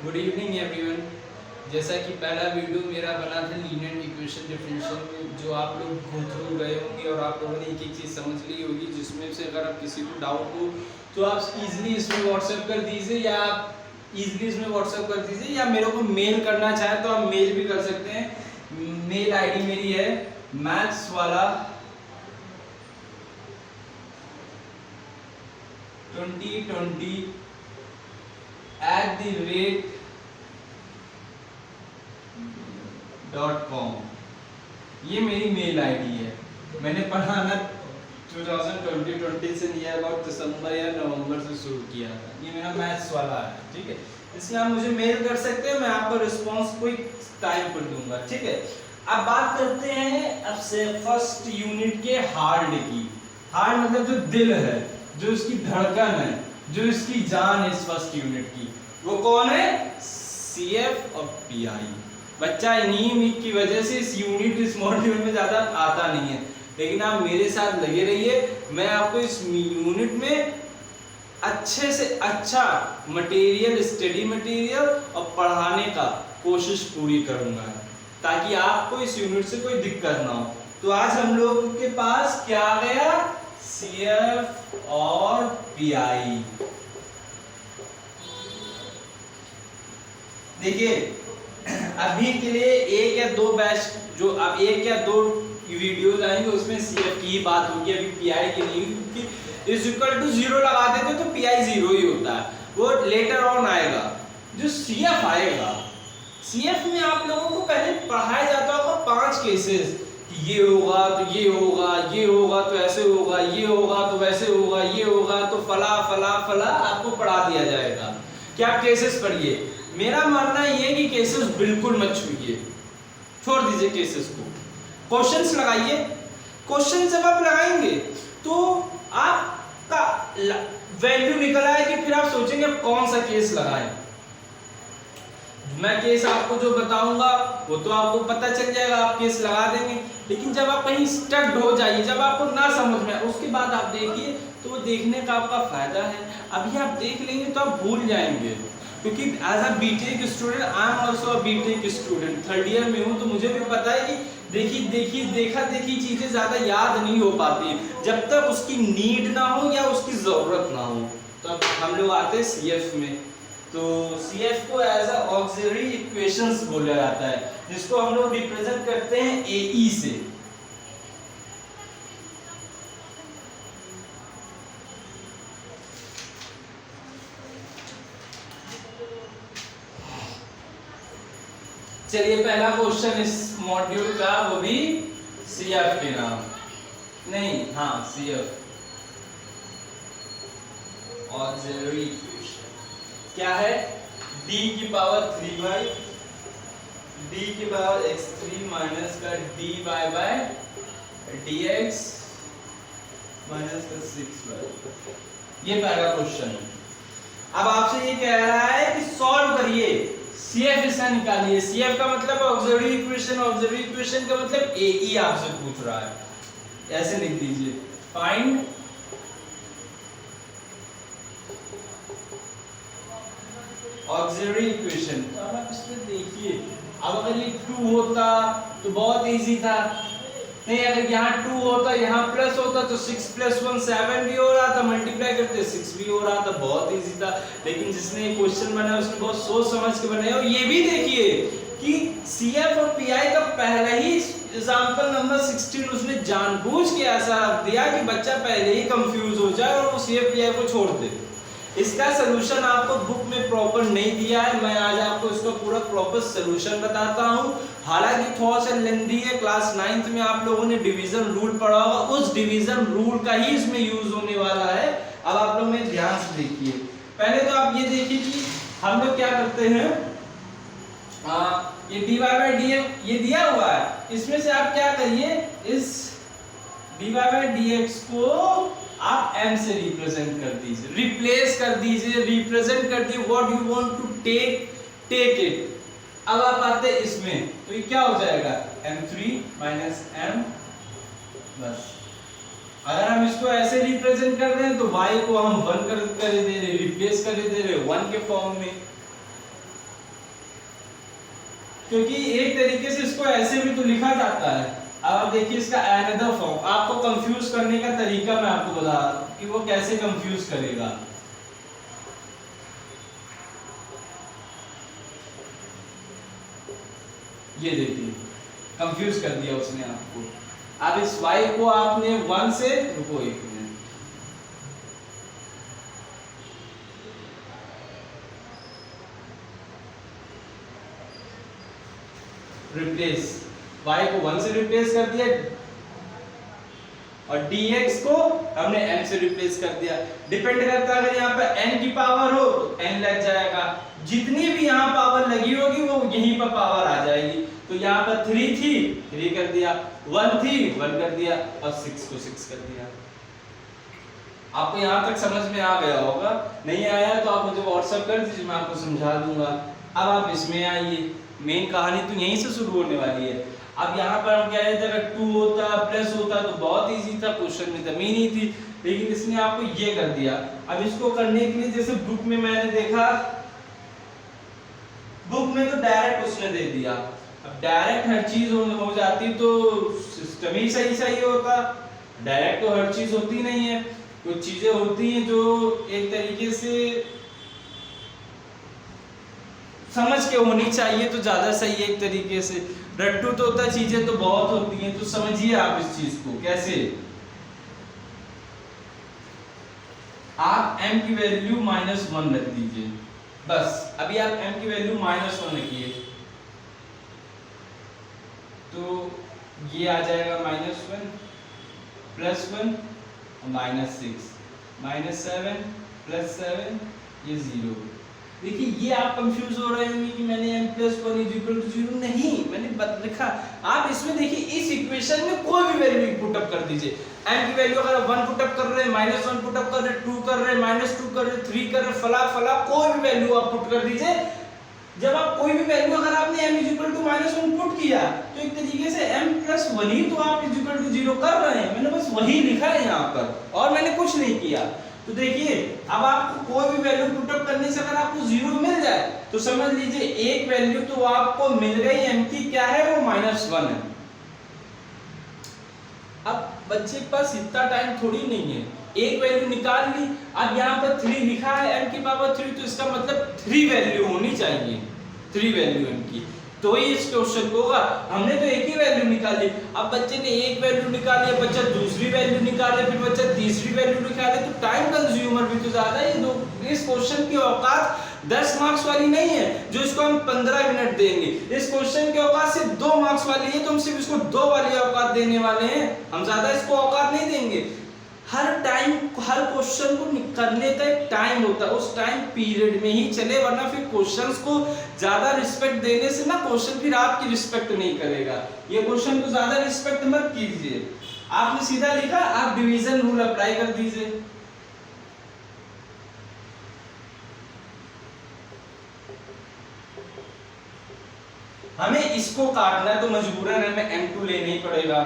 Good evening everyone. जैसा कि पहला वीडियो मेरा बना था लीनियर इक्वेशन डिफरेंशियल में, जो आप लोग गो थ्रू गए होंगे और आप लोगों ने एक एक चीज़ समझ ली होगी, जिसमें से अगर आप किसी को डाउट हो तो आप इजीली इसमें व्हाट्सएप कर दीजिए, या आप इजीली इसमें व्हाट्सएप कर दीजिए, या मेरे को मेल करना चाहे तो आप मेल भी कर सकते हैं। मेल आईडी मेरी है मैथ्स वाला 2020 @.com। ये मेरी मेल आईडी है। मैंने पढ़ाना 2020 से नहीं, अबाउट दिसंबर या नवंबर से शुरू किया था। ये मेरा मैथ्स वाला है, ठीक है। इसलिए आप मुझे मेल कर सकते हैं, मैं आपको रिस्पांस कोई टाइम पर दूंगा, ठीक है। अब बात करते हैं अब से फर्स्ट यूनिट के हार्ट की। हार्ट मतलब जो दिल है, जो इसकी धड़कन है, जो इसकी जान है इस फर्स्ट यूनिट की, वो कौन है? सीएफ और पीआई। बच्चा इन्हीं की वजह से इस यूनिट इस मॉड्यूल में ज़्यादा आता नहीं है, लेकिन आप मेरे साथ लगे रहिए। मैं आपको इस यूनिट में अच्छे से अच्छा मटेरियल, स्टडी मटेरियल और पढ़ाने का कोशिश पूरी करूंगा, ताकि आपको इस यूनिट से कोई दिक्कत ना हो। तो आज हम लोगों के पास क्या आ गया? सीएफ और पीआई। देखिए, अभी के लिए एक या दो बैच, जो अब एक या दो वीडियोस आएंगे उसमें सीएफ की ही बात होगी, अभी पीआई की नहीं, क्योंकि इज इक्वल टू 0 लगा देते तो पीआई 0 ही होता है, वो लेटर ऑन आएगा। जो सीएफ आएगा, सीएफ में आप लोगों को पहले पढ़ाया जाता होगा 5 केसेस, ये होगा तो ये होगा, ये होगा तो ऐसे होगा, ये होगा तो वैसे होगा, ये होगा तो फला फला फला, आपको पढ़ा दिया जाएगा कि आप केसेस पढ़िए। मेरा मानना ये है कि केसेस बिल्कुल मत छूइए, छोड़ दीजिए केसेस को, क्वेश्चंस लगाइए। क्वेश्चन जब आप लगाएंगे तो आपका वैल्यू निकल आएगी, फिर आप सोचेंगे कौन सा केस लगाएं। मैं केस आपको जो बताऊंगा वो तो आपको पता चल जाएगा, आप केस लगा देंगे। लेकिन जब आप कहीं स्टक्ड हो जाइए, जब आपको ना समझ में आए, उसके बाद आप देखिए, तो वो देखने का आपका फायदा है। अभी आप देख लेंगे तो आप भूल जाएंगे, क्योंकि as a BTech student, I am also a BTech student, 3rd year में हूँ, तो मुझे भी पता है कि देखा देखी चीजें ज्यादा याद नहीं हो पाती जब तक उसकी नीड ना हो या उसकी जरूरत ना हो। तो अब हम लोग आते हैं सीएफ में। तो सीएफ को एज अ ऑक्सिलरी इक्वेशंस बोला जाता है, जिसको हम लोग रिप्रेजेंट करते हैं एई से। चलिए, पहला क्वेश्चन इस मॉड्यूल का, वो भी सीएफ के नाम, नहीं, हाँ सीएफ, ऑक्सिलरी इक्वेशन क्या है? d की पावर 3y d की पावर x3 माइनस का dy बाय dx माइनस का 6y। ये पहला क्वेश्चन है। अब आपसे ये कह रहा है कि सॉल्व करिए, सीएफ इसका निकालिए। सीएफ का मतलब ऑक्सिलरी इक्वेशन, ऑक्सिलरी इक्वेशन का मतलब एई आपसे पूछ रहा है, ऐसे लिख दीजिए, फाइंड ऑक्सिलरी इक्वेशन। तो अब आप इसमें देखिए, अब अगर ये 2 होता तो बहुत इजी था, नहीं, अगर यहाँ 2 होता, यहाँ प्लस होता, तो 6 + 1 7 भी हो रहा था, मल्टीप्लाई करते 6 भी हो रहा था, बहुत इजी था। लेकिन जिसने क्वेश्चन बनाया उसने बहुत सोच समझ के बनाया। और ये भी देखिए कि सीएफ और पीआई का पहला ही एग्जांपल नंबर 16 उसने जानबूझ के ऐसा रख दिया कि बच्चा पहले ही कंफ्यूज हो जाए और वो सीएफ पीआई को छोड़ दे। इसका सलूशन आपको बुक में प्रॉपर नहीं दिया है, मैं आज आपको इसका पूरा प्रॉपर सलूशन बताता हूं। हालांकि थोड़ा सा लेंथी है, क्लास 9th में आप लोगों ने डिवीजन रूल पढ़ा होगा, उस डिवीजन रूल का ही इसमें यूज होने वाला है। अब आप लोग में ध्यान से देखिए, पहले तो आप ये देखिए कि हम लोग क्या करते हैं, ये dy बाय dx ये दिया हुआ है, इसमें से आप क्या करिए, इस dy बाय dx को आप m से रिप्रेजेंट कर दीजिए, रिप्लेस कर दीजिए, रिप्रेजेंट कर दिए, what you want to take it. अब आप आते हैं इसमें, तो ये क्या हो जाएगा, m3 माइनस m, बस। अगर हम इसको ऐसे रिप्रेजेंट कर रहे हैं तो y को हम 1 कर दे रहे, रिप्लेस कर दे रहे 1 के फॉर्म में। क्योंकि एक तरीके से इसको ऐसे भी तो लिखा जाता है। अब आप देखिए इसका अनदर फॉर्म, आपको कंफ्यूज करने का तरीका मैं आपको बता कि वो कैसे कंफ्यूज करेगा। ये देखिए कंफ्यूज कर दिया उसने आपको। अब इस y को आपने 1 से, रुको एक मिनट, रिप्लेस, y को 1 से रिप्लेस कर दिया और dx को हमने m से रिप्लेस कर दिया। डिपेंड करता है अगर यहाँ पर n की पावर हो तो n लग जाएगा, जितनी भी यहाँ पावर लगी होगी वो यहीं पर पावर आ जाएगी। तो यहाँ पर 3 थी 3 कर दिया, 1 थी 1 कर दिया और 6 को 6 कर दिया। आपको यहाँ तक समझ में आ गया होगा, नहीं आया तो आप मुझे व्हाट्सएप कर दीजिए, मैं आपको समझा दूंगा। अब आप इसमें आइए, मेन कहानी तो यहीं से शुरू होने वाली है। अब यहाँ पर हम कह रहे थे अगर 2 होता प्लस होता तो बहुत इजी था, क्वेश्चन में जमीन ही थी, लेकिन इसने आपको ये कर दिया। अब इसको करने के लिए जैसे बुक में मैंने देखा, बुक में तो डायरेक्ट उसने दे दिया। अब डायरेक्ट हर चीज हो जाती तो सिस्टम ही सही होता। डायरेक्ट तो हर चीज होती नहीं है, कुछ चीजें होती हैं जो एक तरीके से समझ के होनी चाहिए तो ज्यादा सही है। एक तरीके से रट्टू तो होता, चीजें तो बहुत होती हैं, तो समझिए आप इस चीज को कैसे। आप m की वैल्यू -1 रख दीजिए बस। अभी आप m की वैल्यू -1 रखिए तो ये आ जाएगा -1 +1 -6 -7 +7 ये 0। देखिए ये आप कंफ्यूज हो रहे होंगे कि मैंने m+1 = 0, नहीं मैंने लिखा। आप इसमें देखिए इस इक्वेशन में कोई भी वैल्यू पुट अप कर दीजिए। m की वैल्यू अगर 1 पुट अप कर रहे हैं, -1 पुट अप कर रहे हैं, 2 कर रहे हैं, -2 कर रहे हैं, 3 कर रहे हैं, फला कोई भी वैल्यू आप पुट कर दीजिए। जब आप कोई भी वैल्यू अगर आपने m =-1 पुट किया तो एक तरीके से m+1 ही तो आप =0 कर रहे हैं। मैंने बस वही लिखा है यहाँ पर और मैंने कुछ नहीं किया। तो देखिए अब आपको कोई भी वैल्यू पुट अप करने से अगर आपको 0 मिल जाए तो समझ लीजिए एक वैल्यू तो आपको मिल गई m की, क्या है वो -1 है। अब बच्चे के पास इतना टाइम थोड़ी नहीं है, एक वैल्यू निकाल ली। अब यहाँ पर 3 लिखा है m की पावर 3, तो इसका मतलब 3 वैल्यू होनी चाहिए, 3 वैल्यू m की, तो ही इस क्वेश्चन को होगा। हमने तो एक ही वैल्यू निकाली। अब बच्चे ने एक वैल्यू निकाली, बच्चा दूसरी वैल्यू निकाले, फिर बच्चा तीसरी वैल्यू निकाले, तो टाइम कंज्यूमर भी तो ज्यादा है। इस क्वेश्चन की औकात 10 मार्क्स वाली नहीं है जो इसको हम 15 मिनट देंगे। इस क्वेश्चन की औकात सिर्फ 2 मार्क्स वाली है, तो हम सिर्फ इसको 2 वाली औकात देने वाले हैं, हम ज्यादा इसको औकात नहीं देंगे। हर टाइम हर क्वेश्चन को करने का एक टाइम होता है, उस टाइम पीरियड में ही चले, वरना फिर क्वेश्चंस को ज्यादा रिस्पेक्ट देने से ना क्वेश्चन फिर आपकी रिस्पेक्ट नहीं करेगा। ये क्वेश्चन को ज्यादा रिस्पेक्ट मत कीजिए। आपने सीधा लिखा, आप डिवीजन रूल अप्लाई कर दीजिए। हमें इसको काटना है तो मजबूरन हमें m2 लेना ही पड़ेगा।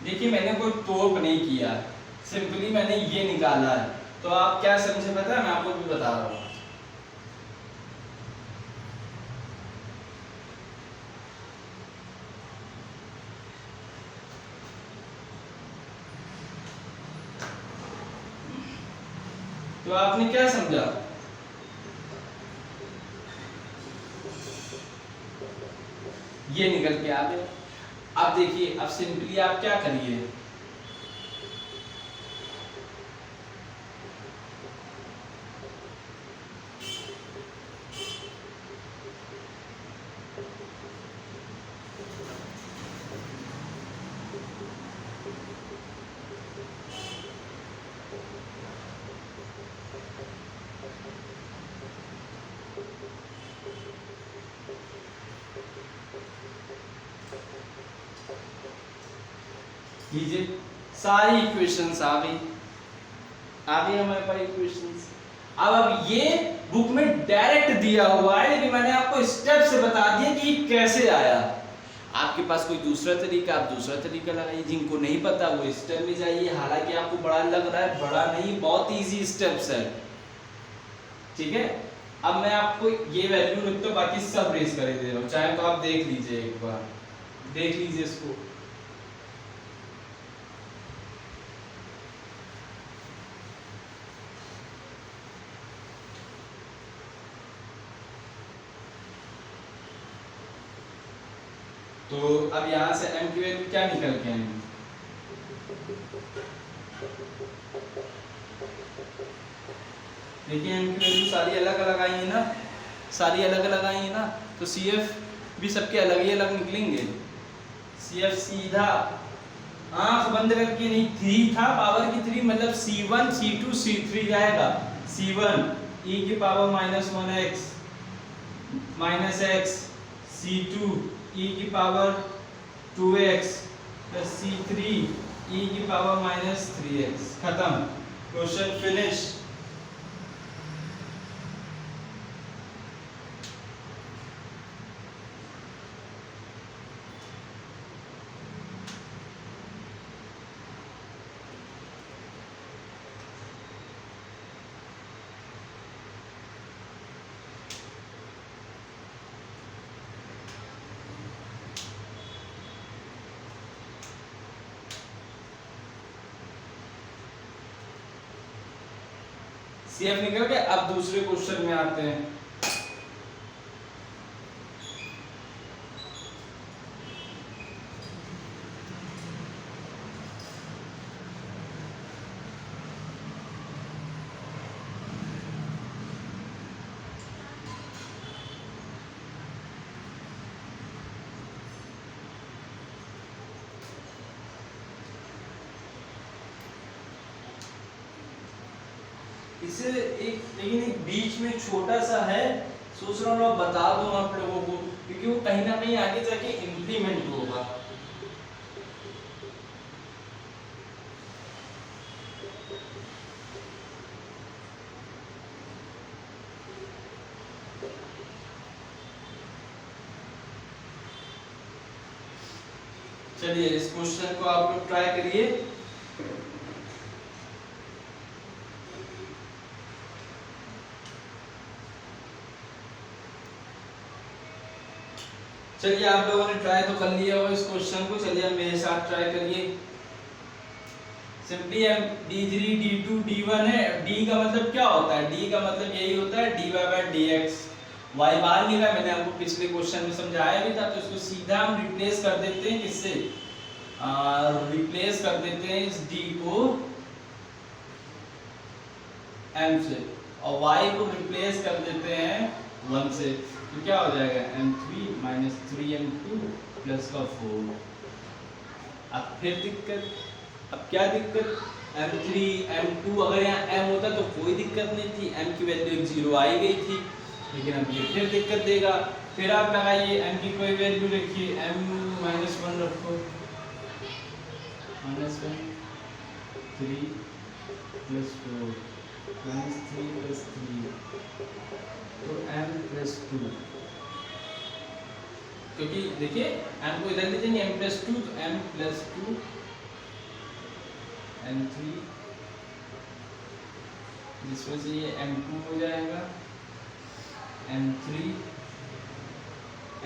देखिए मैंने कोई तोप नहीं किया, सिंपली मैंने ये निकाला है। तो आप क्या समझे पता है, मैं आपको भी बता रहा हूँ। तो आपने क्या समझा, ये निकल के आ गया। अब देखिए अब सिंपली आप क्या करिए, लीजिए सारी इक्वेशंस आ गई हमारे पास इक्वेशंस। अब ये बुक में डायरेक्ट दिया हुआ है, लेकिन मैंने आपको स्टेप से बता दिया कि कैसे आया। आपके पास कोई दूसरा तरीका, आप दूसरा तरीका लगाइए। जिनको नहीं पता वो स्टेप में जाइए। हालांकि आपको बड़ा लग रहा है, बड़ा नहीं, बहुत इजी स्टेप्स है, ठीक है। अब मैं आपको ये वैल्यू लिखता हूं, बाकी सब रेस कर दे रहा हूं, चाहे तो आप देख लीजिए, एक बार देख लीजिए इसको। तो अब यहां से m की वैल्यू क्या निकल के आएंगे? देखिए m की वैल्यू सारी अलग अलग आई है ना, सारी अलग अलग आई है ना, तो CF भी सबके अलग ही अलग निकलेंगे। CF सीधा आंख बंद करके नहीं, 3 था पावर की 3, मतलब C1 C2 C3 जाएगा। C1 e की power -1x -x, C2 e की power 2x plus C3 e की पावर -3x। खत्म, क्वेश्चन फिनिश। CF निकल गया। अब दूसरे क्वेश्चन में आते हैं। इसे लेकिन एक बीच में छोटा सा है, सोच रहा हूँ बता दूं आप लोगों को, क्योंकि वो कहीं ना कहीं आगे जाके इम्प्लीमेंट होगा। चलिए इस क्वेश्चन को आप लोग ट्राई करिए। चलिए आप लोगों ने ट्राई तो कर लिया होगा इस क्वेश्चन को, चलिए अब मेरे साथ ट्राई करिए। सिंपली हम d3 d2 d1 है। d का मतलब क्या होता है? d का मतलब यही होता है dy/dx। y बाहर निकला, मैंने आपको पिछले क्वेश्चन में समझाया भी था। तो इसको सीधा हम रिप्लेस कर देते हैं, किससे? रिप्लेस कर देते हैं इस d को m से, और y को रिप्लेस कर देते हैं 1 से। तो क्या हो जाएगा? m3 - 3m2 प्लस का 4। अब फिर दिक्कत, अब क्या दिक्कत? m3 m2, अगर यहाँ m होता तो कोई दिक्कत नहीं थी, m की वैल्यू 0 आई गई थी, लेकिन अब ये फिर दिक्कत देगा। फिर आप लगाइए m की कोई वैल्यू रखिए, m -1 रखो, -1 3 + 4 -3 + 3, तो m + 2, क्योंकि देखिए m को इधर ले जाएंगे, m + 2, तो m + 2 m3, जिसमें से ये m2 हो जाएगा, m3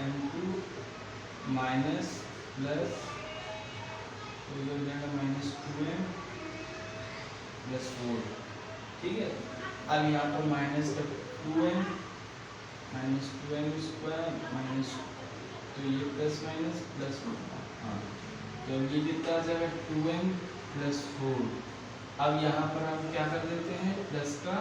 m2 माइनस प्लस तो ये हो जाएगा -2m + 4, ठीक है। अब यहाँ पर माइनस का 2m -2m² माइनस, तो ये प्लस माइनस प्लस, हाँ, तो ये कितना आ जाएगा? 2m + 4। अब यहाँ पर हम क्या कर देते हैं? प्लस का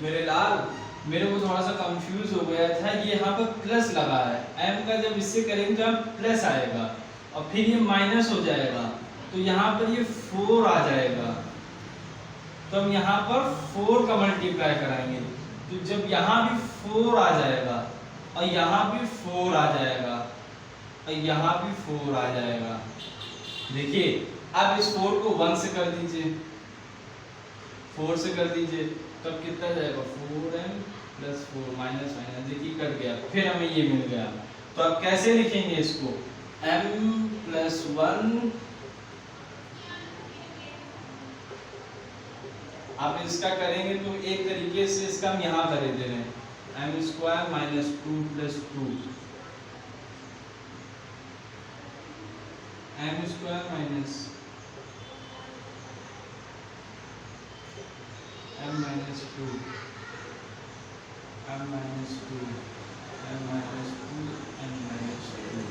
मेरे लाल मेरे को थोड़ा सा कंफ्यूज हो गया था, ये यहाँ पर प्लस लगा है, m का जब इससे करेंगे तो प्लस आएगा और फिर ये माइनस हो जाएगा, तो यहाँ पर ये 4 आ जाएगा, तो हम यहाँ पर 4 का मल्टीप्लाई कराएंगे, तो जब यहाँ भी 4 आ जाएगा और यहाँ भी 4 आ जाएगा और यहाँ भी 4 आ जाएगा। देखिए अब इस 4 को 1 से कर दीजिए, 4 से कर दीजिए, तब कितना जाएगा 4m प्लस 4 माइनस माइनस, देखिए कट गया, फिर हमें ये मिल गया। तो अब कैसे लिखेंगे इसको, m प्लस 1, आप इसका करेंगे तो एक तरीके से इसका हम यहाँ कर दे रहे हैं, m square minus 2 plus 2, m square minus m minus 2 m minus 2 m minus 2 m minus 2,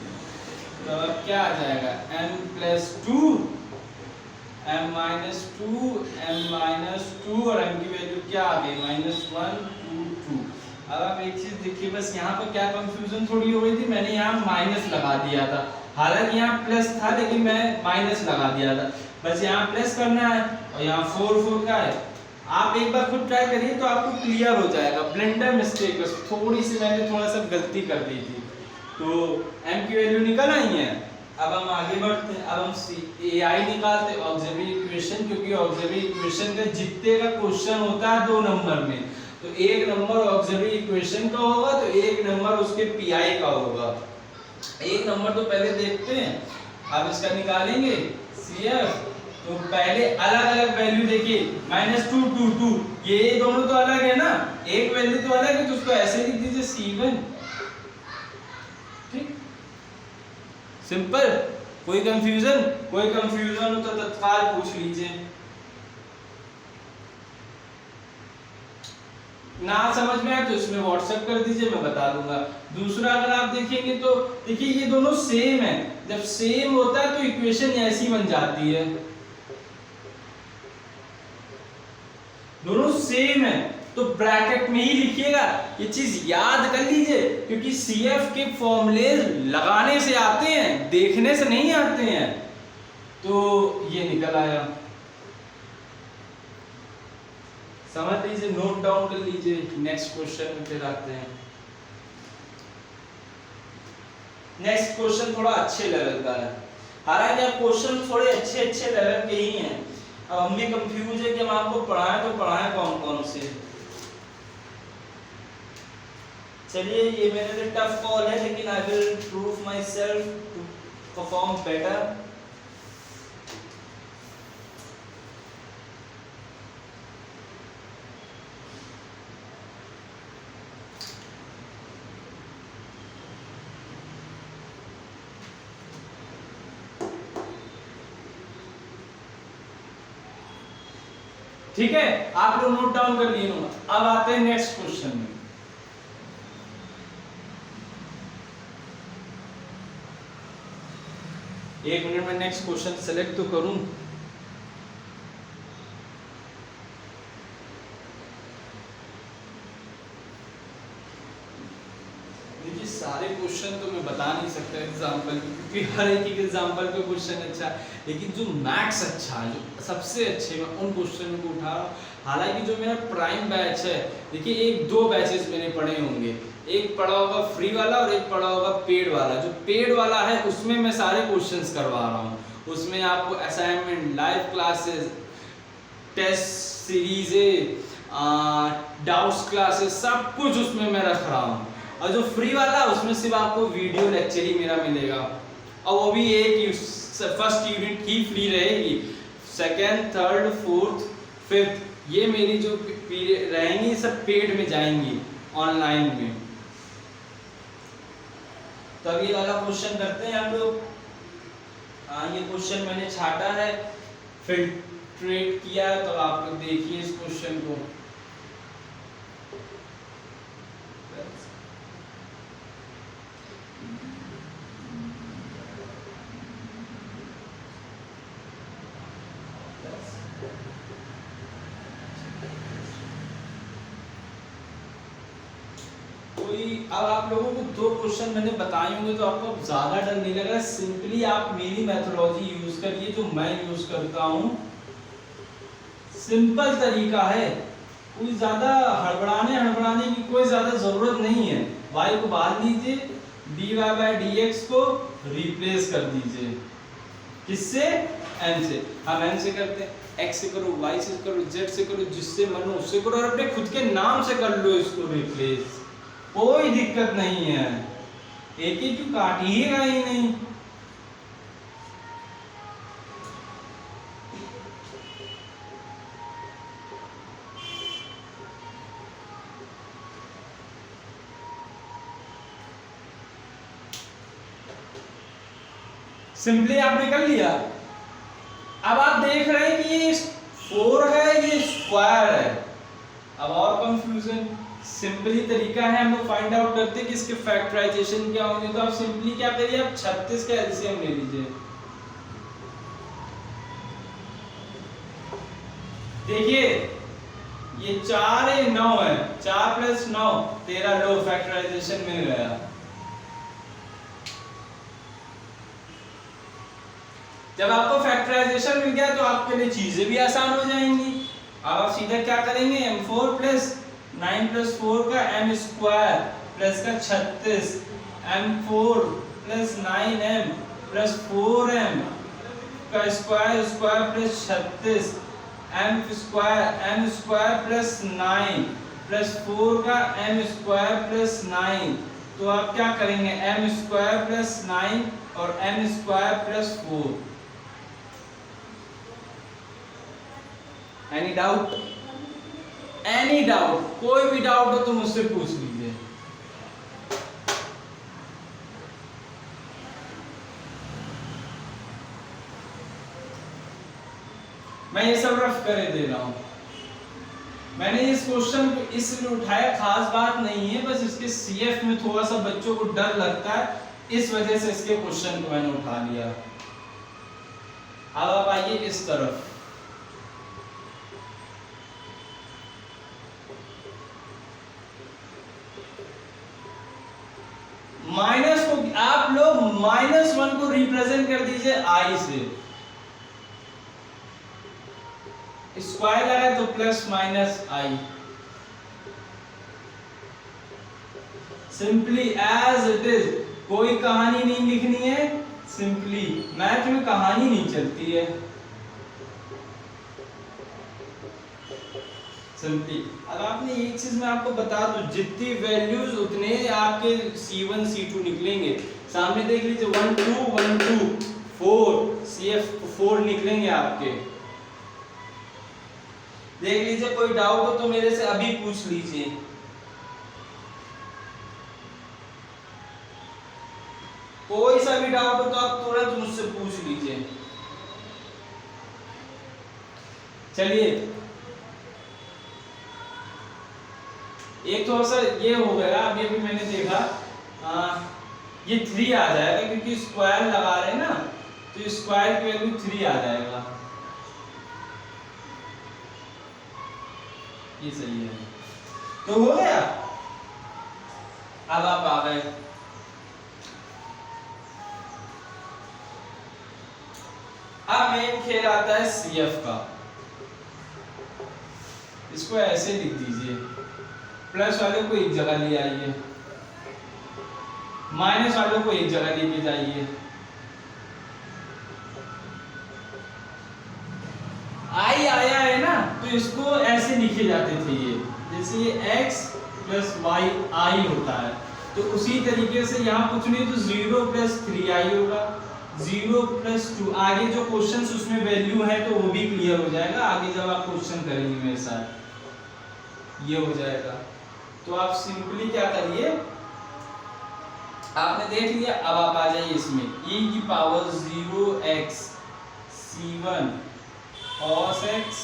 तो अब क्या आ जाएगा m plus 2 m minus 2 m minus 2 और m की वैल्यू क्या आ गई -1 2 2। अब आप एक चीज देखिए, बस यहाँ पर क्या कंफ्यूजन थोड़ी हो गई थी, मैंने यहाँ माइनस लगा दिया था, हालांकि यहाँ प्लस था लेकिन मैं माइनस लगा दिया था, बस यहाँ प्लस करना है और यहाँ 4 4 का है। आप एक बार खुद ट्राई करिए तो आपको क्लियर हो जाएगा, ब्लेंडर मिस्टेक, बस थोड़ी सी मैंने थोड़ा सा गलती कर दी थी। तो m की वैल्यू निकल आई है, अब हम आगे बढ़ते हैं, अब हम ai निकालते हैं ऑक्सिलरी इक्वेशन, क्योंकि ऑक्सिलरी इक्वेशन का जितने का क्वेश्चन होता है 2 नंबर में, तो एक नंबर ऑक्सिलरी इक्वेशन का होगा तो एक नंबर उसके pi का होगा। एक नंबर तो पहले देखते हैं, अब इसका निकालेंगे CF, तो पहले अलग अलग वैल्यू देखिए, -2 2 2, ये दोनों तो अलग है ना, एक वैल्यू तो अलग है, तो उसको ऐसे लिख दीजिए C1, ठीक, सिंपल। कोई कंफ्यूजन हो तो तत्काल पूछ लीजिए, ना समझ में आए तो इसमें व्हाट्सएप कर दीजिए, मैं बता दूंगा। दूसरा अगर आप देखेंगे तो देखिए ये दोनों सेम है, जब सेम होता है तो इक्वेशन ऐसी बन जाती है, दोनों सेम है तो ब्रैकेट में ही लिखिएगा, ये चीज याद कर लीजिए, क्योंकि CF के फॉर्मूले लगाने से आते हैं, देखने से नहीं आते हैं। तो ये निकल आया, समझ लीजिए, नोट डाउन कर लीजिए। नेक्स्ट क्वेश्चन में फिर आते हैं। नेक्स्ट क्वेश्चन थोड़ा अच्छे लेवल का है, हालांकि क्वेश्चन थोड़े अच्छे लेवल के ही हैं। अब हम भी कंफ्यूज है कि हम आपको पढ़ाएं तो पढ़ाएं कौन कौन से। चलिए ये मेरे लिए टफ कॉल है, लेकिन I will prove myself to perform better. ठीक है, आप लोग नोट डाउन कर लिए होंगे। अब आते हैं नेक्स्ट क्वेश्चन में। एक मिनट में नेक्स्ट क्वेश्चन सेलेक्ट तो करूं। देखिए सारे क्वेश्चन तो मैं बता नहीं सकता एग्जांपल, क्योंकि हर एक एग्जांपल का क्वेश्चन अच्छा है, लेकिन जो मैथ्स अच्छा है, जो सबसे अच्छे, मैं उन क्वेश्चन को उठा रहा हूँ। हालांकि जो मेरा प्राइम बैच है, देखिए एक दो बैचेस मैंने पढ़े होंगे, एक पढ़ा होगा फ्री वाला और एक पढ़ा होगा पेड वाला। जो पेड वाला है उसमें मैं सारे क्वेश्चंस करवा रहा हूँ, उसमें आपको असाइनमेंट, लाइव क्लासेस, टेस्ट सीरीजें, डाउट्स क्लासेस, सब कुछ उसमें मैं रख रहा हूँ। और जो फ्री वाला उसमें सिर्फ आपको वीडियो लेक्चर ही मेरा मिलेगा, और वो भी एक फर्स्ट यूनिट ही फ्री रहेगी, सेकेंड, थर्ड, फोर्थ, फिफ्थ ये मेरी जो पीरियड रहेंगी सब पेड में जाएंगी ऑनलाइन में। तो अब ये वाला क्वेश्चन करते हैं हम लोग। ये क्वेश्चन मैंने छाटा है, फिल्ट्रेट किया है, तो आप लोग देखिए इस क्वेश्चन को। अब आप लोगों को 2 क्वेश्चन मैंने बताए होंगे तो आपको अब ज़्यादा डर नहीं लग रहा। सिंपली आप मेरी मेथोडोलॉजी यूज़ करिए जो मैं यूज़ करता हूँ। सिंपल तरीका है, कोई ज़्यादा हड़बड़ाने की कोई ज़्यादा ज़रूरत नहीं है। y को बाहर लीजिए, dy/dx को रिप्लेस कर दीजिए। किससे? n से। हम n से करते हैं, x से करो, y से करो, z से करो, जिससे मन हो उससे करो, और अपने खुद के नाम से कर लो इसको रिप्लेस, कोई दिक्कत नहीं है। एक ही क्यों काटिएगा ही नहीं। सिंपली आपने कर लिया। अब आप देख रहे हैं कि ये 4 है, ये स्क्वायर है। अब और कंफ्यूजन, सिंपली तरीका है, हम लोग फाइंड आउट करते हैं कि इसके फैक्टराइजेशन क्या होंगे। तो आप सिंपली क्या करिए, आप 36 का एलसीएम ले लीजिए। देखिए ये 4 है, 9 है, 4 + 9 13, लो फैक्टराइजेशन मिल गया। जब आपको फैक्टराइजेशन मिल गया तो आपके लिए चीजें भी आसान हो जाएंगी। अब आप सीधा क्या करेंगे, m4 + 9 + 4 का m² प्लस का 36, m4 + 9m + 4m का स्क्वायर प्लस 36, m² + 9 + 4 का m² + 9। तो आप क्या करेंगे, m² + 9 और m² + 4। Any doubt? Any doubt, कोई भी डाउट हो तो मुझसे पूछ लीजिए। मैं ये सब रफ करे दे रहा हूं। मैंने इस क्वेश्चन को इसलिए उठाया, खास बात नहीं है, बस इसके सीएफ में थोड़ा सा बच्चों को डर लगता है, इस वजह से इसके क्वेश्चन को मैंने उठा लिया। अब आप आइए इस तरफ। माइनस को आप लोग -1 को रिप्रेजेंट कर दीजिए i से, स्क्वायर लगा तो +-i, simply as it is. कोई कहानी नहीं लिखनी है, सिंपली मैथ में कहानी नहीं चलती है, सिंपली। अब आपने एक चीज मैं आपको बता दूं, जितनी वैल्यूज उतने आपके C1 C2 निकलेंगे। सामने देख लीजिए 1 2 1 2 4, CF 4 निकलेंगे आपके। देख लीजिए, कोई डाउट हो तो मेरे से अभी पूछ लीजिए। कोई सा भी डाउट हो तो आप तुरंत मुझसे पूछ लीजिए। चलिए, एक थोड़ा सा ये हो गया, अभी अभी मैंने देखा ये 3 आ जाएगा क्योंकि स्क्वायर लगा रहे हैं ना, तो स्क्वायर की वैल्यू 3 आ जाएगा। ये सही है, तो हो गया। अब आप आ गए, अब मेन खेल आता है CF का। इसको ऐसे लिख दीजिए, प्लस वाले को एक जगह ले आइए, माइनस वालों को एक जगह लेके जाइए। आई आया है ना, तो इसको ऐसे लिखे जाते थे ये, जैसे ये x + y i होता है, तो उसी तरीके से यहाँ कुछ नहीं तो 0 + 3i होगा, 0 + 2। आगे जो क्वेश्चंस उसमें वैल्यू है तो वो भी क्लियर हो जाएगा, आगे जब आप क्वेश्चन करेंगे मेरे साथ ये हो जाएगा। तो आप सिंपली क्या करिए, आपने देख लिया, अब आप आ जाइए इसमें e⁻0x c1 cos x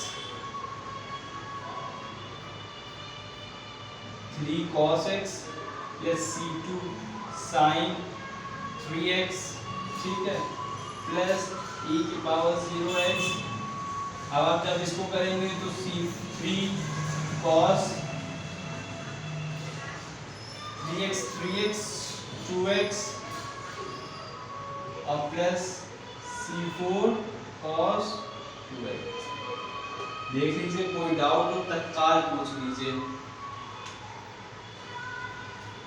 3 cos x + c2 sin 3x, ठीक है, प्लस e⁻0x। अब आप जब इसको करेंगे तो c3 cos 3 3x 3x 2x और प्लस C4 cos 2x। देख लीजिए, कोई डाउट हो तत्काल पूछ लीजिए।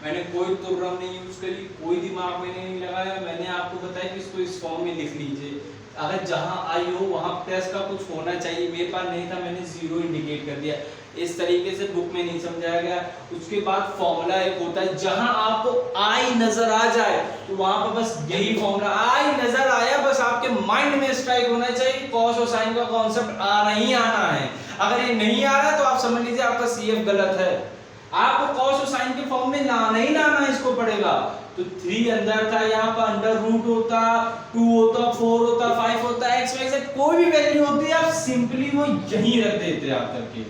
मैंने कोई तुर्रम नहीं यूज करी, कोई दिमाग में नहीं लगाया, मैंने आपको बताया कि इसको इस फॉर्म में लिख लीजिए। अगर जहां आई हो वहां प्लस का कुछ होना चाहिए, मेरे पास नहीं था, मैंने जीरो इंडिकेट कर दिया। इस तरीके से बुक में नहीं समझाया गया। उसके बाद फॉर्मूला एक होता है, जहां आपको आई नजर आ जाए तो वहां पर बस यही फॉर्मूला, आई नजर आया बस आपके माइंड में स्ट्राइक होना चाहिए कि कॉस और साइन का कॉन्सेप्ट नहीं आना है। अगर ये नहीं आ रहा तो आप समझ लीजिए आपका सीएफ गलत है। आपको कॉस और साइन के फॉर्म में लाना ही लाना इसको पड़ेगा। तो 3 अंदर था, यहाँ पर अंडर रूट होता, 2 होता, 4 होता, 5 होता, x y z कोई भी वैल्यू होती है, आप सिंपली वो यहीं रख देते आप करके।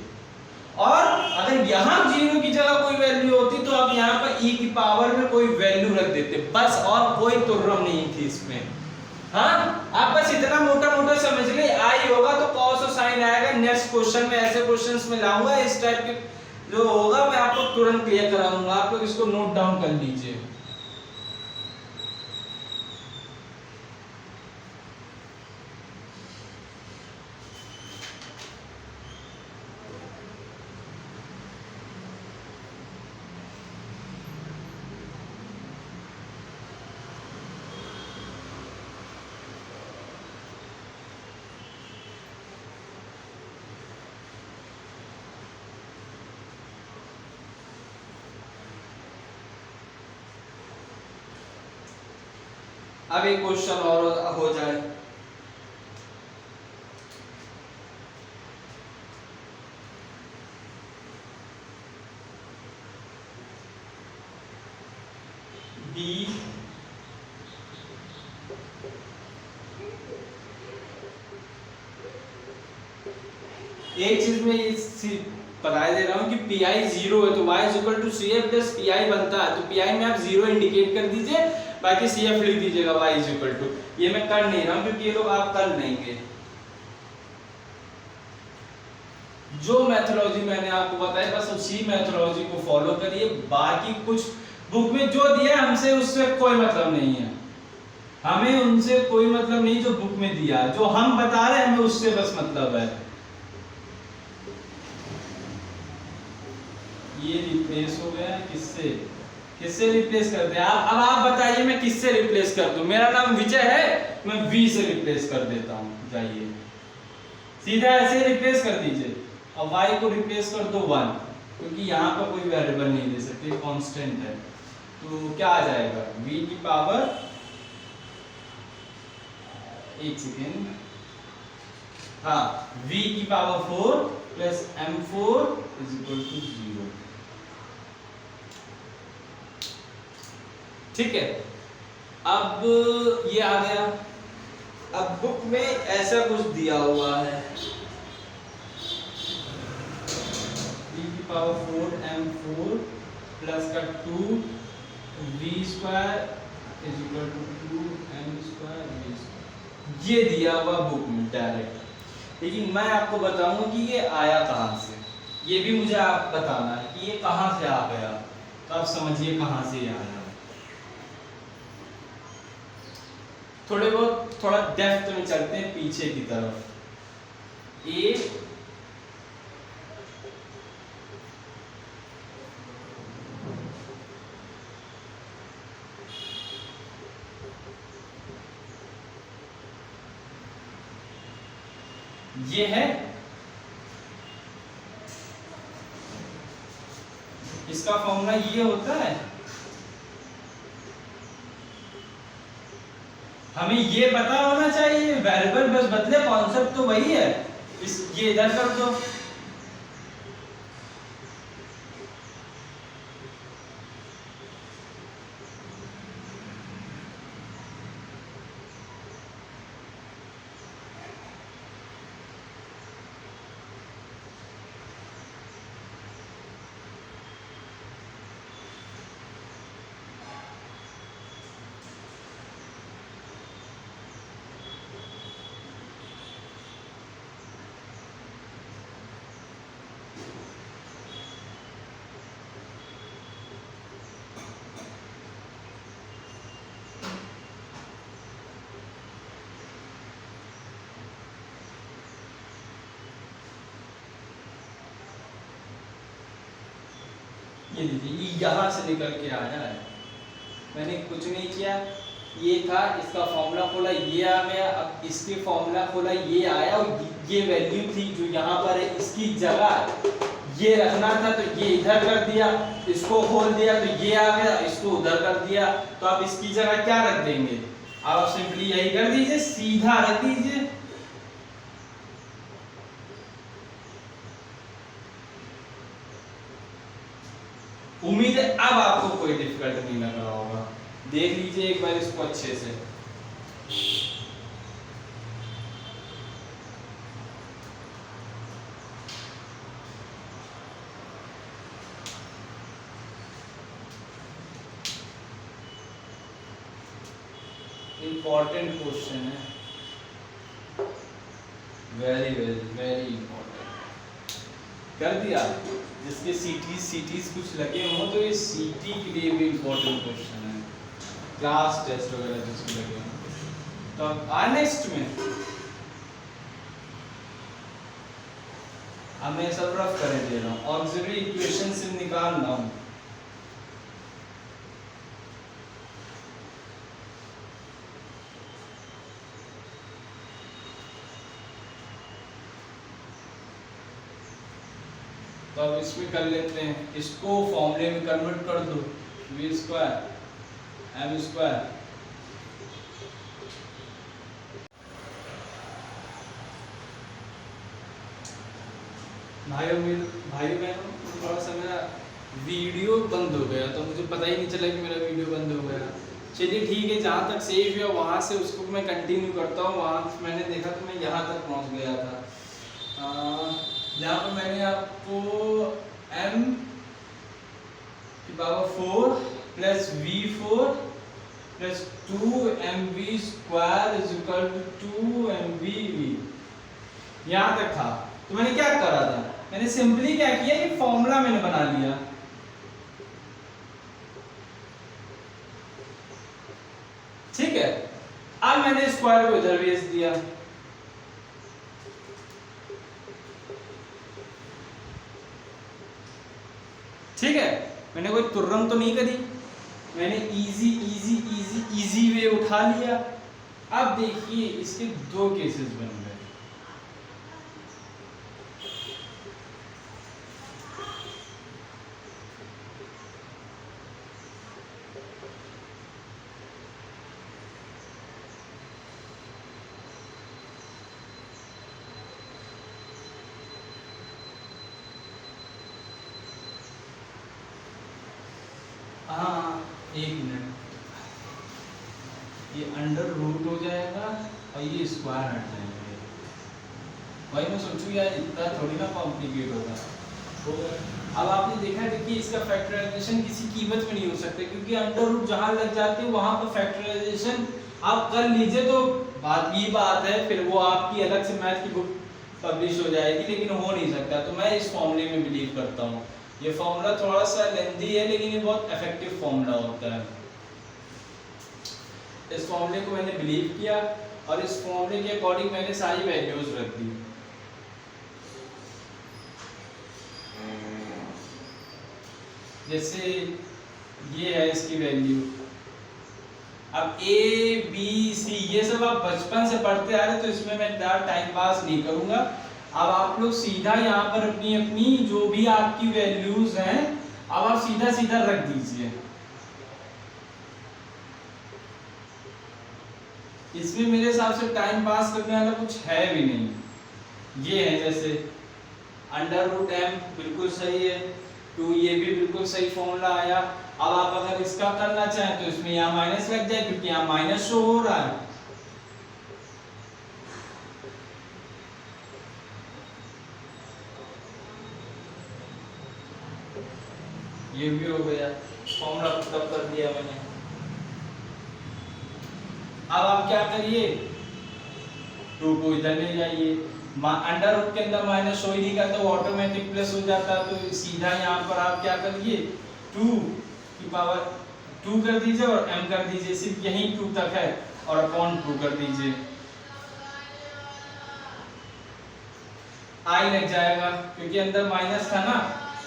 और अगर यहाँ 0 की जगह कोई वैल्यू होती तो आप यहाँ पर e की पावर में कोई वैल्यू रख देते बस, और कोई तुर्रम नहीं थी इसमें। हाँ, आप बस इतना मोटा मोटा समझ ले, आई होगा तो कॉस और साइन आएगा। नेक्स्ट क्वेश्चन में ऐसे क्वेश्चंस में लाऊंगा, इस टाइप के जो होगा मैं आपको तुरंत क्लियर कराऊंगा। आप लोग इसको नोट डाउन कर लीजिए। अब एक क्वेश्चन और हो जाए। बी एक चीज में बता दे रहा हूं कि पी आई 0 है तो y equal to C F plus P I बनता है। तो पी आई में आप 0 इंडिकेट कर दीजिए, बाकी सी एफ लिख दीजिएगा y इक्वल टू। ये मैं कर नहीं रहा हूं क्योंकि ये लोग आप कर लेंगे। जो मैथोलॉजी मैंने आपको बताया बस उसी मैथोलॉजी को फॉलो करिए। बाकी कुछ बुक में जो दिया हमसे उससे कोई मतलब नहीं है, हमें उनसे कोई मतलब नहीं। जो बुक में दिया, जो हम बता रहे हैं हमें उससे बस मतलब है। ये रिप्लेस हो गया, किससे किससे रिप्लेस कर दे आप? अब आप बताइए मैं किससे रिप्लेस कर दूं? मेरा नाम विजय है, मैं वी से रिप्लेस कर देता हूं। जाइए सीधा ऐसे रिप्लेस कर दीजिए। अब y को रिप्लेस कर दो 1, क्योंकि यहाँ पर कोई वेरिएबल नहीं दे सकते, कांस्टेंट है। तो क्या आ जाएगा? v की पावर, एक सेकेंड, हाँ, v की power 4 plus m4 is equal to 0। ठीक है, अब ये आ गया। अब बुक में ऐसा कुछ दिया हुआ है, e की पावर 4 m4 प्लस का 2 v square is equal to 2 m square v square. ये दिया हुआ बुक में डायरेक्ट। लेकिन मैं आपको बताऊंगा कि ये आया कहाँ से, ये भी मुझे आप बताना है कि ये कहाँ से आ गया। तो आप समझिए कहाँ से ये आया। थोड़ा डेप्थ में चलते हैं पीछे की तरफ। ए ये है, इसका फॉर्मूला ये होता है। हमें ये पता होना चाहिए, वेरिएबल बस बदले, कॉन्सेप्ट तो वही है। ये इधर कर दो। ये देखिए यहाँ से निकल के आया है, मैंने कुछ नहीं किया, ये था, इसका फॉर्मूला खोला, ये आ गया, अब इसके फॉर्मूला खोला, ये आया, और ये वैल्यू थी जो यहाँ पर है, इसकी जगह ये रखना था तो ये इधर कर दिया, इसको खोल दिया तो ये आ गया, इसको उधर कर दिया, तो आप इसकी जगह क्या रख देंगे, आप सिंपली यही कर दीजिए, सीधा रख दीजिए। उम्मीद है अब आपको कोई डिफिकल्ट नहीं लग रहा होगा, देख लीजिए एक बार इसको अच्छे से। इंपॉर्टेंट क्वेश्चन है, वेरी वेरी वेरी इंपॉर्टेंट। कर दिया, जिसके सीटीज कुछ लगे हों तो ये सीटी के लिए भी इंपॉर्टेंट क्वेश्चन है, क्लास टेस्ट वगैरह जिसके लगे हों। तो अब नेक्स्ट में अब मैं सब रफ कर दे रहा हूँ, ऑक्सिलरी इक्वेशन से निकाल रहा हूँ। तो अब इसमें कर लेते हैं, इसको फॉर्मूले में कन्वर्ट कर दो, v स्क्वायर m स्क्वायर भाइयों बहनों, थोड़ा सा मेरा वीडियो बंद हो गया तो मुझे पता ही नहीं चला कि मेरा वीडियो बंद हो गया। चलिए ठीक है, जहाँ तक सेव हुआ वहाँ से उसको मैं कंटिन्यू करता हूँ। वहाँ मैंने देखा तो मैं यहाँ तक पहुँच गया था, जहाँ पर मैंने आपको m की power 4 plus v4 plus 2mv square is equal to 2mvv यहाँ तक था। तो मैंने क्या करा था, मैंने सिंपली क्या किया, ये फॉर्मूला मैंने बना लिया। ठीक है, अब मैंने स्क्वायर को इधर भेज दिया। ठीक है, मैंने कोई तुर्रम तो नहीं करी, मैंने इजी वे उठा लिया। अब देखिए इसके दो केसेस बन गए। हाँ एक मिनट, ये अंडर रूट हो जाएगा और ये स्क्वायर हट जाएंगे। भाई मैं सोचूं यार इतना थोड़ी ना कॉम्प्लिकेट होगा। तो अब आपने देखा, देखिए इसका फैक्टराइजेशन किसी कीमत में नहीं हो सकता, क्योंकि अंडर रूट जहाँ लग जाती है वहाँ पर फैक्टराइजेशन आप कर लीजिए तो बात है, फिर वो आपकी अलग से मैथ की बुक पब्लिश हो जाएगी, लेकिन हो नहीं सकता। तो मैं इस फॉर्मूले में बिलीव करता हूँ। ये फॉर्मूला थोड़ा सा लेंथी है लेकिन ये बहुत इफेक्टिव फॉर्मूला होता है। इस फॉर्मूले को मैंने बिलीव किया और इस फॉर्मूले के अकॉर्डिंग मैंने सारी वैल्यूज रख दी। जैसे ये है इसकी वैल्यू, अब ए बी सी ये सब आप बचपन से पढ़ते आ रहे, तो इसमें मैं टाइम पास नहीं करूंगा। अब आप लोग सीधा यहाँ पर अपनी अपनी जो भी आपकी वैल्यूज हैं, अब आप सीधा सीधा रख दीजिए। इसमें मेरे हिसाब से टाइम पास करने वाला कुछ है भी नहीं। ये है जैसे अंडर रूट m बिल्कुल सही है, 2 ये भी बिल्कुल सही फॉर्मूला आया। अब आप अगर इसका करना चाहें तो इसमें यहाँ माइनस लग जाए, क्योंकि यहाँ माइनस शो हो रहा है। ये भी हो गया, फॉर्मूला पुटअप कर दिया मैंने। अब आप क्या करिए, 2 को इधर ले जाइए, अंडर रूट के अंदर माइनस शो ही नहीं करता, वो ऑटोमेटिक प्लस हो जाता है। तो सीधा यहाँ पर आप क्या करिए, 2 की पावर 2 कर दीजिए और m कर दीजिए, सिर्फ यही 2 तक है, और अपॉन 2 कर दीजिए, i लग जाएगा क्योंकि अंदर माइनस था ना,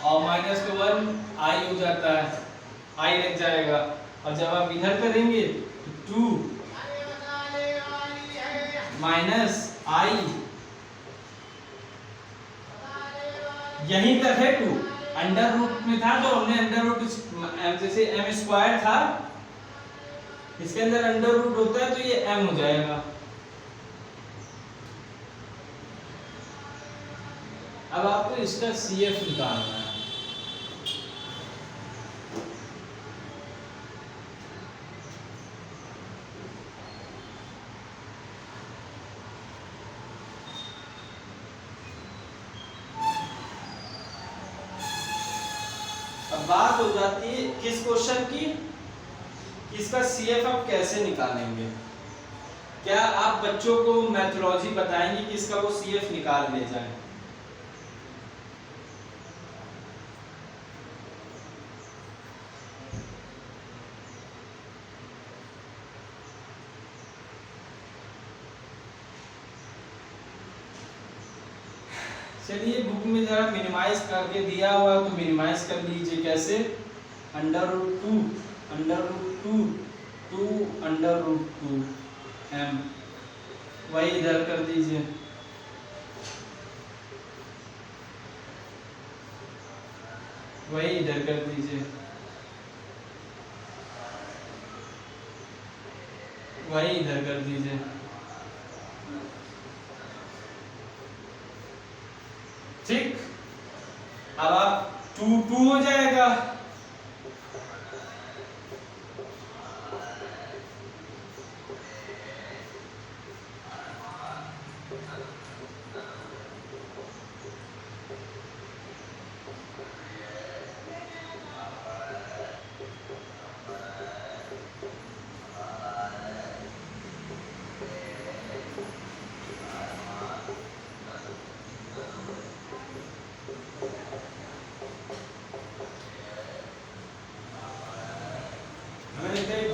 और माइनस के 1 आई हो जाता है, आई लग जाएगा। और जब आप इधर करेंगे तो 2 माइनस आई, यहीं तक है 2। अंडर रूट में था जो हमने अंडर रूट जैसे m स्क्वायर था, इसके अंदर अंडर रूट होता है तो ये m हो जाएगा। अब आपको इसका CF निकालना है। अब बात हो जाती है किस क्वेश्चन की, इसका CF आप कैसे निकालेंगे। क्या आप बच्चों को मैथोलॉजी बताएंगे कि इसका वो CF निकाल ले जाए। चलिए बुक में जरा मिनिमाइज करके दिया हुआ है तो मिनिमाइज कर लीजिए। कैसे, under root 2 2 under root 2 m, वही इधर कर दीजिए। वही इधर कर दीजिए, वही इधर कर दीजिए। ठीक, अब आप 2 2 हो जाएगा।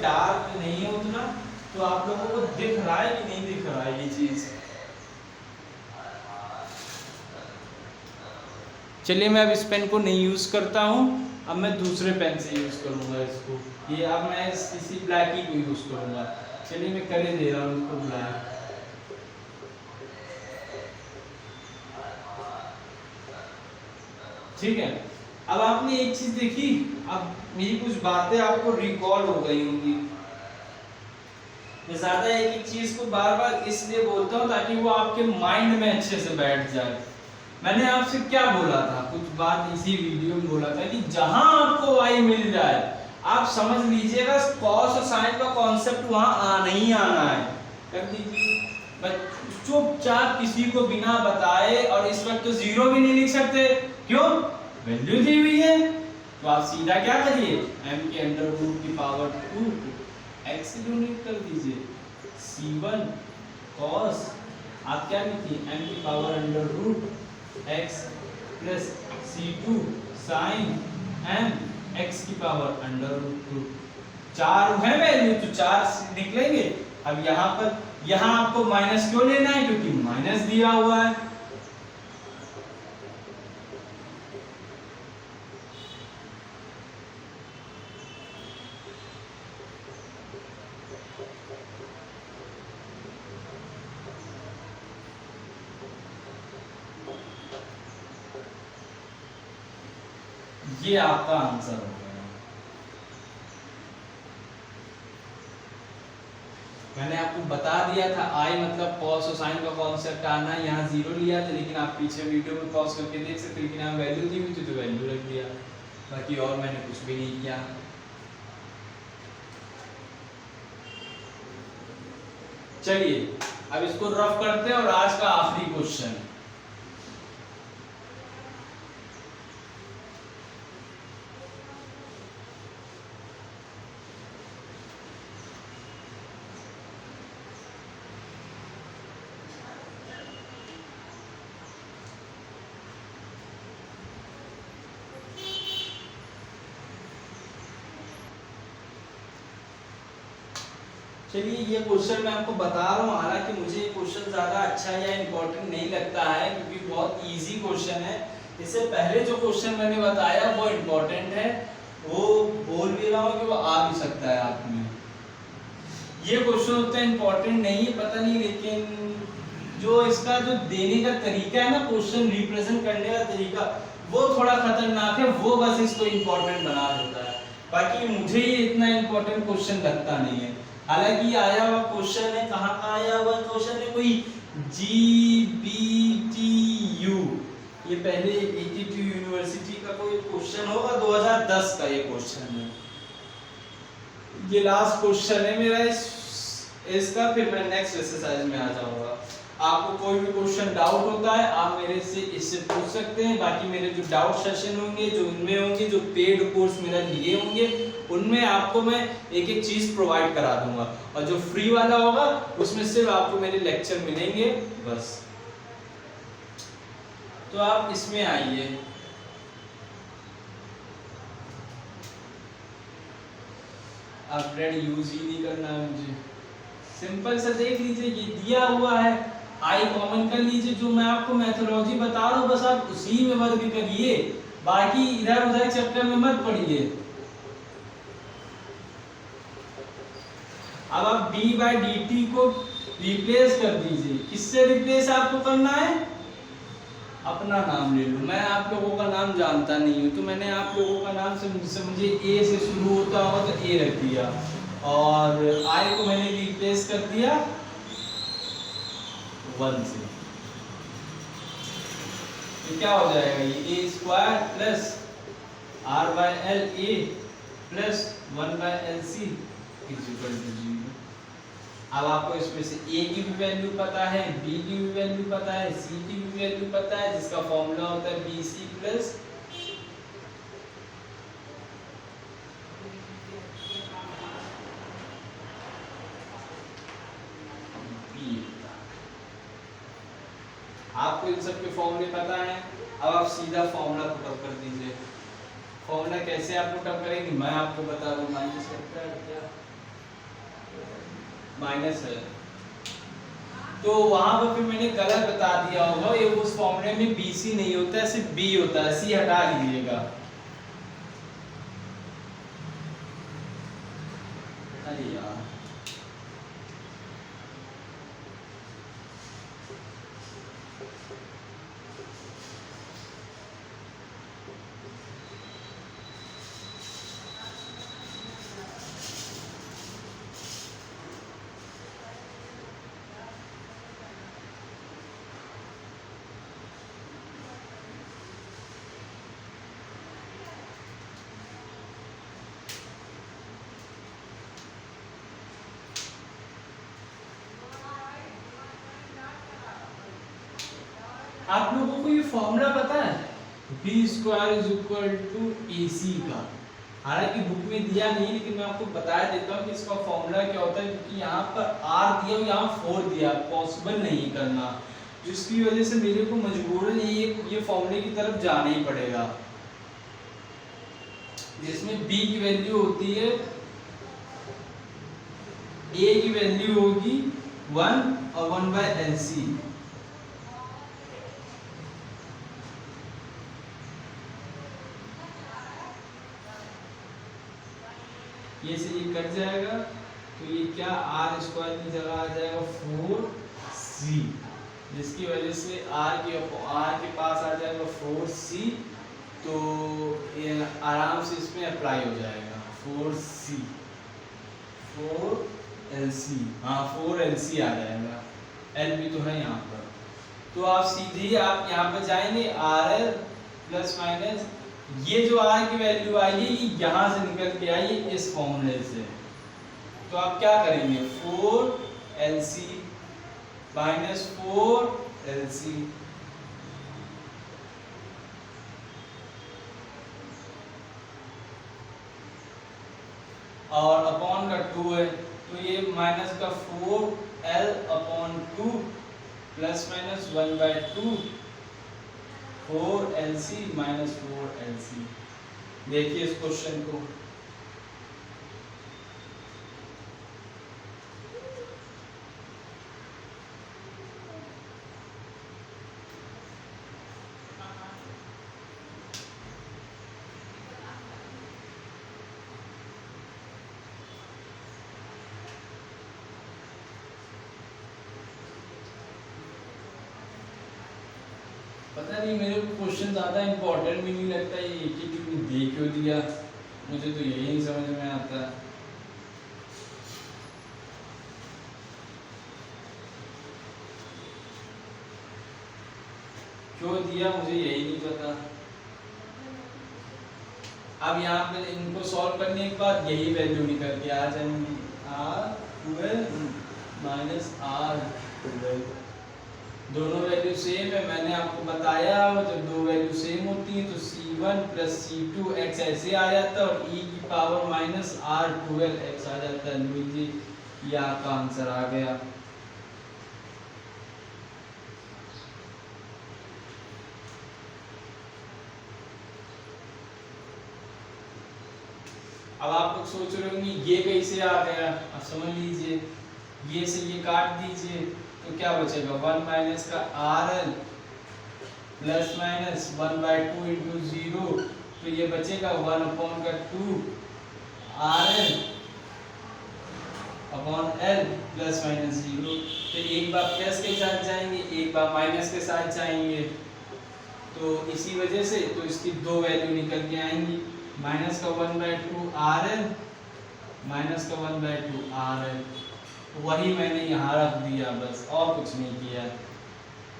डार्क नहीं है उतना, तो आप लोगों को दिख रहा है कि नहीं दिख रहा है ये चीज। चलिए मैं अब इस पेन को नहीं यूज करता हूँ, अब मैं दूसरे पेन से यूज करूंगा इसको। ये अब मैं इसी ब्लैक ही को यूज करूंगा। चलिए मैं कर ही दे रहा हूँ इसको ब्लैक। ठीक है, अब आपने एक चीज देखी, अब मेरी कुछ बातें आपको रिकॉल हो गई होंगी। मैं ज्यादा एक एक चीज को बार बार इसलिए बोलता हूँ ताकि वो आपके माइंड में अच्छे से बैठ जाए। मैंने आपसे क्या बोला था, कुछ बात इसी वीडियो में बोला था कि जहां आपको y मिल जाए आप समझ लीजिएगा कॉस और साइन का कॉन्सेप्ट वहां आना ही आना है। कर दीजिए चुपचाप, किसी को बिना बताए। और इस वक्त तो जीरो भी नहीं लिख सकते, क्यों, वैल्यू दी हुई है। तो आप सीधा क्या करिए, m के अंडर रूट की पावर 2 x यूनिट कर दीजिए। c1 cos, आप क्या लिखिए, m की power under root x plus c2 sin m x की पावर अंडर रूट 2। 4 है वैल्यू तो 4 निकलेंगे। अब यहाँ पर यहाँ आपको माइनस क्यों लेना है, क्योंकि माइनस दिया हुआ है। ये आपका आंसर हो गया। मैंने आपको बता दिया था आई मतलब कॉस और साइन का कॉन्सेप्ट आना, यहाँ जीरो लिया था, लेकिन आप पीछे वीडियो में पॉज करके देख सकते, लेकिन यहाँ वैल्यू दी हुई थी तो वैल्यू रख दिया, बाकी और मैंने कुछ भी नहीं किया। चलिए अब इसको रफ करते हैं और आज का आखिरी क्वेश्चन। चलिए ये क्वेश्चन मैं आपको बता रहा हूँ, हालांकि मुझे ये क्वेश्चन ज़्यादा अच्छा या इम्पोर्टेंट नहीं लगता है क्योंकि बहुत इजी क्वेश्चन है। इससे पहले जो क्वेश्चन मैंने बताया वो इम्पोर्टेंट है, वो बोल भी रहा हूँ कि वो आ भी सकता है आप में। ये क्वेश्चन उतना इम्पोर्टेंट नहीं है, पता नहीं, लेकिन जो इसका जो देने का तरीका है ना, क्वेश्चन रिप्रेजेंट करने का तरीका, वो थोड़ा खतरनाक है, वो बस इसको इम्पोर्टेंट बना देता है। बाकी मुझे ये इतना इम्पोर्टेंट क्वेश्चन लगता नहीं है। हालांकि आया हुआ क्वेश्चन है, कहाँ का आया हुआ क्वेश्चन है, कोई GBTU, ये पहले ATTU यूनिवर्सिटी का कोई क्वेश्चन होगा, 2010 का ये क्वेश्चन है। ये लास्ट क्वेश्चन है मेरा इसका, फिर मैं नेक्स्ट एक्सरसाइज में आ जाऊंगा। आपको कोई भी क्वेश्चन डाउट होता है आप मेरे से इससे पूछ सकते हैं। बाकी मेरे जो डाउट सेशन होंगे, जो उनमें होंगे, जो पेड कोर्स मेरा लिए होंगे, उनमें आपको मैं एक एक चीज प्रोवाइड करा दूंगा, और जो फ्री वाला होगा उसमें सिर्फ आपको मेरे लेक्चर मिलेंगे बस। तो आप इसमें आइए। अपग्रेड यूज ही नहीं करना है मुझे, सिंपल सा देख लीजिए, ये दिया हुआ है, आई कॉमन कर लीजिए। जो मैं आपको मेथोडोलॉजी बता रहा हूँ बस आप उसी में वर्क करिए, बाकी इधर उधर चक्कर में मत पड़िए। अब आप d/dt को रिप्लेस कर दीजिए। किससे रिप्लेस आपको करना है? अपना नाम ले लो। मैं आप लोगों का नाम जानता नहीं हूँ, तो मैंने आप लोगों का नाम समझे ए से शुरू होता होगा तो ए रख दिया, और आई को मैंने रिप्लेस कर दिया 1 से। तो क्या हो जाएगा, ये a² plus r/l a plus 1/l c equal to 0। अब आपको इसमें से a की भी वैल्यू पता है, b की भी वैल्यू पता है, c की भी वैल्यू पता है, जिसका फॉर्मूला होता है bc प्लस b। आपको इन सब के फॉर्मूले पता है। अब आप सीधा फॉर्मूला पुटअप कर दीजिए। फॉर्मूला कैसे आप पुटअप करेंगे मैं आपको बता दूं। माइनस करता है क्या, माइनस है, तो वहां पर फिर मैंने गलत बता दिया होगा। ये उस फॉर्मूले में BC नहीं होता है, सिर्फ B होता है, C हटा लीजिएगा। अरे यार, आप लोगों को ये फॉर्मूला पता है b² = AC का? हालांकि बुक में दिया नहीं, लेकिन मैं आपको बता देता हूँ कि इसका फॉर्मूला क्या होता है, क्योंकि यहाँ पर r दिया और यहाँ 4 दिया, पॉसिबल नहीं करना, जिसकी वजह से मेरे को मजबूरन ये फॉर्मूले की तरफ जाना ही पड़ेगा, जिसमें b की वैल्यू होती है, a की वैल्यू होगी 1 और 1/LC। ये से ये कट जाएगा, तो ये क्या r² की जगह आ जाएगा 4c, जिसकी वजह से r के पास आ जाएगा 4c, तो ये आराम से इसमें अप्लाई हो जाएगा 4c 4LC, हाँ 4LC आ जाएगा, L भी तो है यहाँ पर। तो आप सीधे आप यहाँ पर जाएंगे, RL प्लस माइनस ये जो r की वैल्यू आई है ये यहाँ से निकल के आई है इस फॉर्मूले से। तो आप क्या करेंगे, 4LC माइनस 4LC, और अपॉन का 2 है, तो ये माइनस का 4L/2 plus minus 1/2 4LC minus 4LC। देखिए इस क्वेश्चन को, पता नहीं मेरे को क्वेश्चन ज़्यादा इम्पोर्टेंट भी नहीं लगता, ये एक ही दे क्यों दिया, मुझे तो यही नहीं समझ में आता। क्यों दिया मुझे यही नहीं पता। अब यहाँ पे इनको सॉल्व करने के बाद यही वैल्यू निकल के आ जाएंगी, R12 माइनस R12, दोनों वैल्यू सेम है। मैंने आपको बताया जब दो वैल्यू सेम होती है तो C1 प्लस C2 x ऐसे आ जाता है और e की पावर माइनस R12 x आ जाता है। लीजिए ये आपका आंसर आ गया। अब आप लोग सोच रहे होंगे ये कैसे आ गया, अब समझ लीजिए, ये से ये काट दीजिए तो क्या बचेगा, 1 माइनस का RL प्लस माइनस 1/2 इंटू 0, तो ये बचेगा 1/2 RL upon L plus minus 0। तो एक बार प्लस के साथ जाएंगे, एक बार माइनस के साथ जाएंगे, तो इसी वजह से तो इसकी दो वैल्यू निकल के आएंगी, माइनस का 1/2 RL माइनस का 1/2 RL, वही मैंने यहाँ रख दिया बस, और कुछ नहीं किया।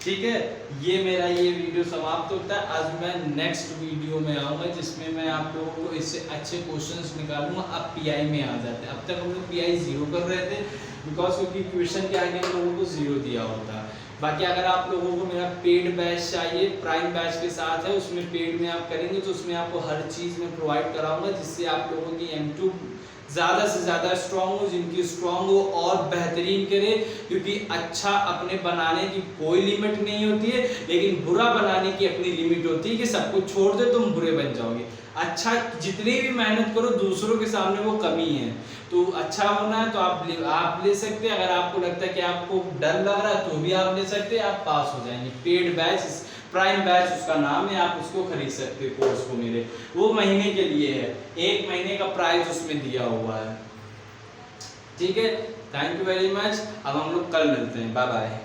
ठीक है, ये मेरा ये वीडियो समाप्त होता है। आज मैं नेक्स्ट वीडियो में आऊँगा जिसमें मैं आप लोगों को इससे अच्छे क्वेश्चंस निकालूंगा। अब पीआई में आ जाते हैं, अब तक हम लोग पीआई 0 कर रहे थे बिकॉज क्योंकि क्वेश्चन के आगे हम लोगों को 0 दिया होता है। बाकी अगर आप लोगों को मेरा पेड बैच चाहिए, प्राइम बैच के साथ है, उसमें पेड में आप करेंगे तो उसमें आपको हर चीज़ में प्रोवाइड कराऊंगा जिससे आप लोगों की M2 ज़्यादा से ज़्यादा स्ट्रॉन्ग हो, जिनकी स्ट्रॉन्ग हो और बेहतरीन करे। क्योंकि अच्छा अपने बनाने की कोई लिमिट नहीं होती है, लेकिन बुरा बनाने की अपनी लिमिट होती है कि सब कुछ छोड़ दे तुम बुरे बन जाओगे। अच्छा जितनी भी मेहनत करो दूसरों के सामने वो कमी है, तो अच्छा होना है तो आप ले सकते हैं। अगर आपको लगता है कि आपको डर लग रहा है तो भी आप ले सकते हैं, आप पास हो जाएंगे। पेड बैच, प्राइम बैच उसका नाम है, आप उसको खरीद सकते हैं कोर्स को मेरे, वो महीने के लिए है, 1 महीने का प्राइस उसमें दिया हुआ है। ठीक है, थैंक यू वेरी मच। अब हम लोग कल मिलते हैं, बाय बाय।